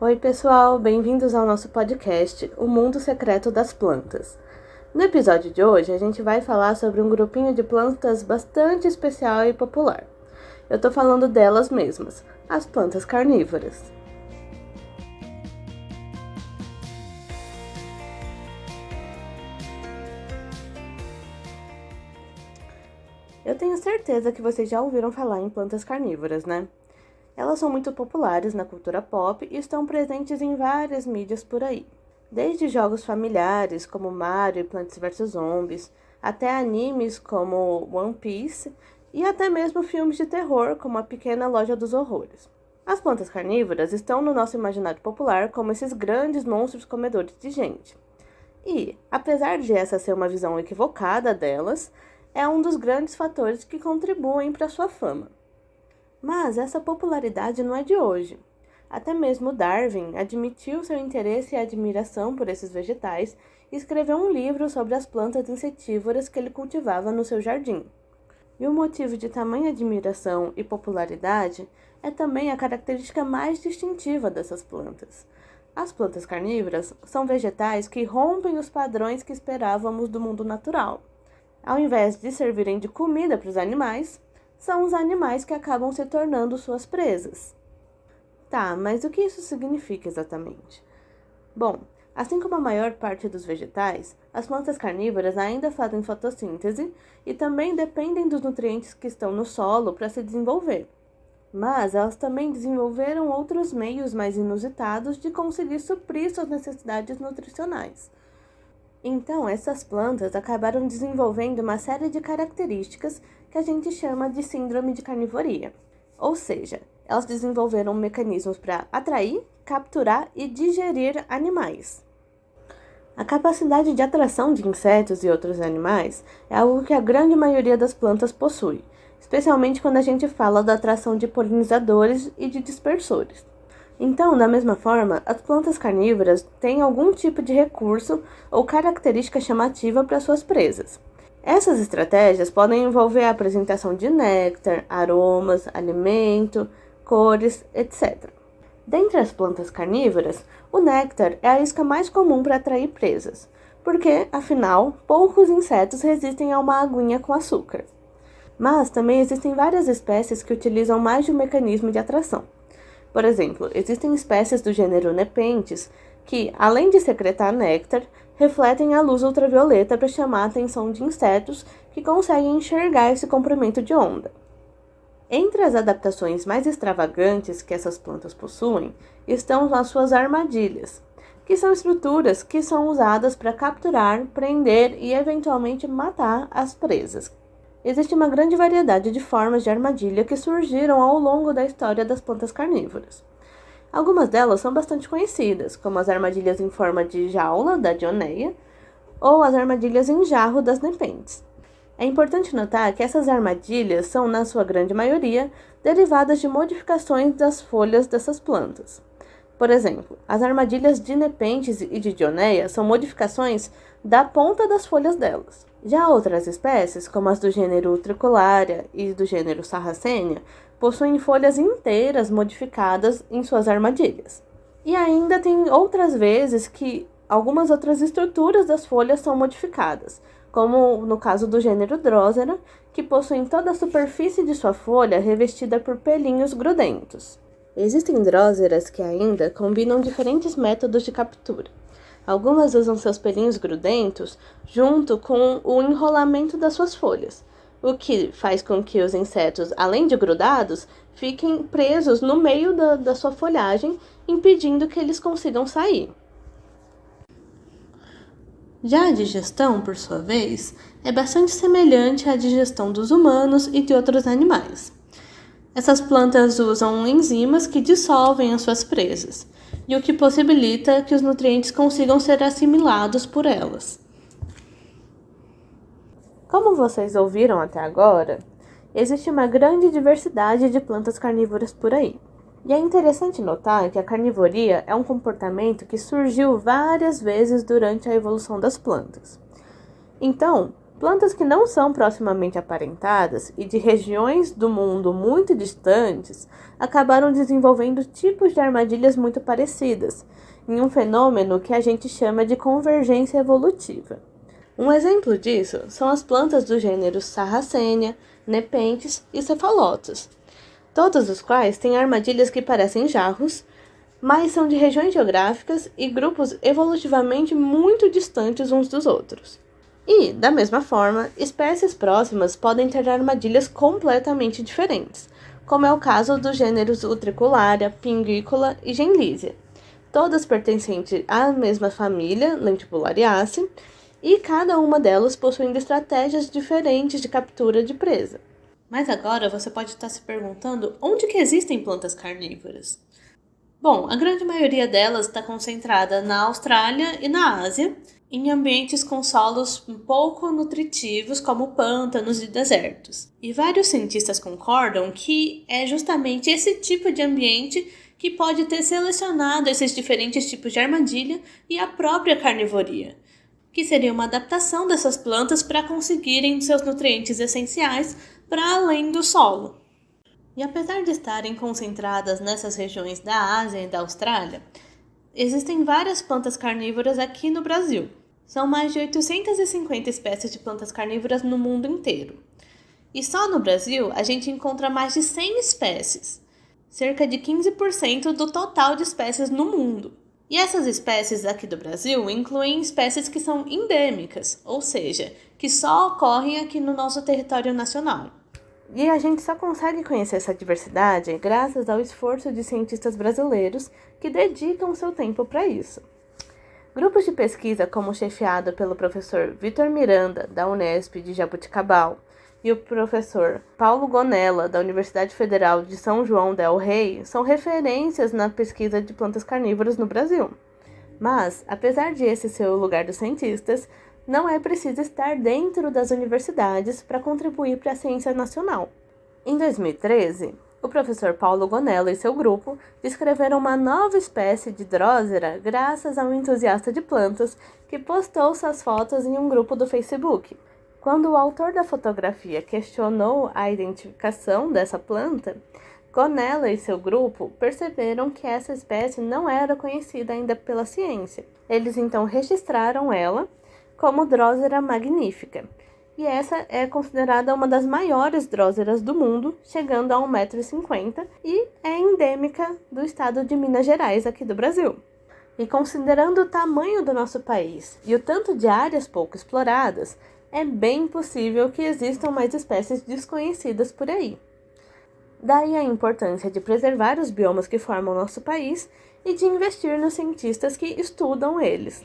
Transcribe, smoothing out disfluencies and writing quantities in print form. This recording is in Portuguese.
Oi, pessoal, bem-vindos ao nosso podcast, O Mundo Secreto das Plantas. No episódio de hoje, a gente vai falar sobre um grupinho de plantas bastante especial e popular. Eu tô falando delas mesmas, as plantas carnívoras. Eu tenho certeza que vocês já ouviram falar em plantas carnívoras, né? Elas são muito populares na cultura pop e estão presentes em várias mídias por aí. Desde jogos familiares como Mario e Plants vs Zombies, até animes como One Piece e até mesmo filmes de terror como A Pequena Loja dos Horrores. As plantas carnívoras estão no nosso imaginário popular como esses grandes monstros comedores de gente. E, apesar de essa ser uma visão equivocada delas, é um dos grandes fatores que contribuem para sua fama. Mas essa popularidade não é de hoje. Até mesmo Darwin admitiu seu interesse e admiração por esses vegetais e escreveu um livro sobre as plantas insetívoras que ele cultivava no seu jardim. E o motivo de tamanha admiração e popularidade é também a característica mais distintiva dessas plantas. As plantas carnívoras são vegetais que rompem os padrões que esperávamos do mundo natural. Ao invés de servirem de comida para os animais, são os animais que acabam se tornando suas presas. Tá, mas o que isso significa exatamente? Bom, assim como a maior parte dos vegetais, as plantas carnívoras ainda fazem fotossíntese e também dependem dos nutrientes que estão no solo para se desenvolver. Mas elas também desenvolveram outros meios mais inusitados de conseguir suprir suas necessidades nutricionais. Então, essas plantas acabaram desenvolvendo uma série de características que a gente chama de síndrome de carnivoria. Ou seja, elas desenvolveram mecanismos para atrair, capturar e digerir animais. A capacidade de atração de insetos e outros animais é algo que a grande maioria das plantas possui, especialmente quando a gente fala da atração de polinizadores e de dispersores. Então, da mesma forma, as plantas carnívoras têm algum tipo de recurso ou característica chamativa para suas presas. Essas estratégias podem envolver a apresentação de néctar, aromas, alimento, cores, etc. Dentre as plantas carnívoras, o néctar é a isca mais comum para atrair presas, porque, afinal, poucos insetos resistem a uma aguinha com açúcar. Mas também existem várias espécies que utilizam mais de um mecanismo de atração. Por exemplo, existem espécies do gênero Nepenthes que, além de secretar néctar, refletem a luz ultravioleta para chamar a atenção de insetos que conseguem enxergar esse comprimento de onda. Entre as adaptações mais extravagantes que essas plantas possuem estão as suas armadilhas, que são estruturas que são usadas para capturar, prender e eventualmente matar as presas. Existe uma grande variedade de formas de armadilha que surgiram ao longo da história das plantas carnívoras. Algumas delas são bastante conhecidas, como as armadilhas em forma de jaula, da Dioneia, ou as armadilhas em jarro, das Nepenthes. É importante notar que essas armadilhas são, na sua grande maioria, derivadas de modificações das folhas dessas plantas. Por exemplo, as armadilhas de Nepenthes e de Dioneia são modificações da ponta das folhas delas. Já outras espécies, como as do gênero Tricolaria e do gênero Sarracenia, possuem folhas inteiras modificadas em suas armadilhas. E ainda tem outras vezes que algumas outras estruturas das folhas são modificadas, como no caso do gênero Drosera, que possuem toda a superfície de sua folha revestida por pelinhos grudentos. Existem dróseras que ainda combinam diferentes métodos de captura. Algumas usam seus pelinhos grudentos junto com o enrolamento das suas folhas, o que faz com que os insetos, além de grudados, fiquem presos no meio da sua folhagem, impedindo que eles consigam sair. Já a digestão, por sua vez, é bastante semelhante à digestão dos humanos e de outros animais. Essas plantas usam enzimas que dissolvem as suas presas, e o que possibilita que os nutrientes consigam ser assimilados por elas. Como vocês ouviram até agora, existe uma grande diversidade de plantas carnívoras por aí. E é interessante notar que a carnivoria é um comportamento que surgiu várias vezes durante a evolução das plantas. Então, Plantas que não são proximamente aparentadas e de regiões do mundo muito distantes acabaram desenvolvendo tipos de armadilhas muito parecidas, em um fenômeno que a gente chama de convergência evolutiva. Um exemplo disso são as plantas do gênero Sarracenia, Nepenthes e Cephalotus, todos os quais têm armadilhas que parecem jarros, mas são de regiões geográficas e grupos evolutivamente muito distantes uns dos outros. E, da mesma forma, espécies próximas podem ter armadilhas completamente diferentes, como é o caso dos gêneros Utricularia, Pinguícola e Genlisia, todas pertencentes à mesma família, Lentibulariaceae, e cada uma delas possuindo estratégias diferentes de captura de presa. Mas agora você pode estar se perguntando onde que existem plantas carnívoras? Bom, a grande maioria delas está concentrada na Austrália e na Ásia, em ambientes com solos pouco nutritivos, como pântanos e desertos. E vários cientistas concordam que é justamente esse tipo de ambiente que pode ter selecionado esses diferentes tipos de armadilha e a própria carnivoria, que seria uma adaptação dessas plantas para conseguirem seus nutrientes essenciais para além do solo. E apesar de estarem concentradas nessas regiões da Ásia e da Austrália, existem várias plantas carnívoras aqui no Brasil. São mais de 850 espécies de plantas carnívoras no mundo inteiro. E só no Brasil a gente encontra mais de 100 espécies, cerca de 15% do total de espécies no mundo. E essas espécies aqui do Brasil incluem espécies que são endêmicas, ou seja, que só ocorrem aqui no nosso território nacional. E a gente só consegue conhecer essa diversidade graças ao esforço de cientistas brasileiros que dedicam seu tempo para isso. Grupos de pesquisa, como chefiado pelo professor Vitor Miranda, da Unesp de Jaboticabal, e o professor Paulo Gonella, da Universidade Federal de São João del Rei, são referências na pesquisa de plantas carnívoras no Brasil. Mas, apesar de esse ser o lugar dos cientistas, não é preciso estar dentro das universidades para contribuir para a ciência nacional. Em 2013, o professor Paulo Gonella e seu grupo descreveram uma nova espécie de Drosera graças a um entusiasta de plantas que postou suas fotos em um grupo do Facebook. Quando o autor da fotografia questionou a identificação dessa planta, Gonella e seu grupo perceberam que essa espécie não era conhecida ainda pela ciência. Eles então registraram ela como Drosera magnifica, e essa é considerada uma das maiores dróseras do mundo, chegando a 1,50 m, e é endêmica do estado de Minas Gerais, aqui do Brasil. E considerando o tamanho do nosso país e o tanto de áreas pouco exploradas, é bem possível que existam mais espécies desconhecidas por aí. Daí a importância de preservar os biomas que formam nosso país e de investir nos cientistas que estudam eles.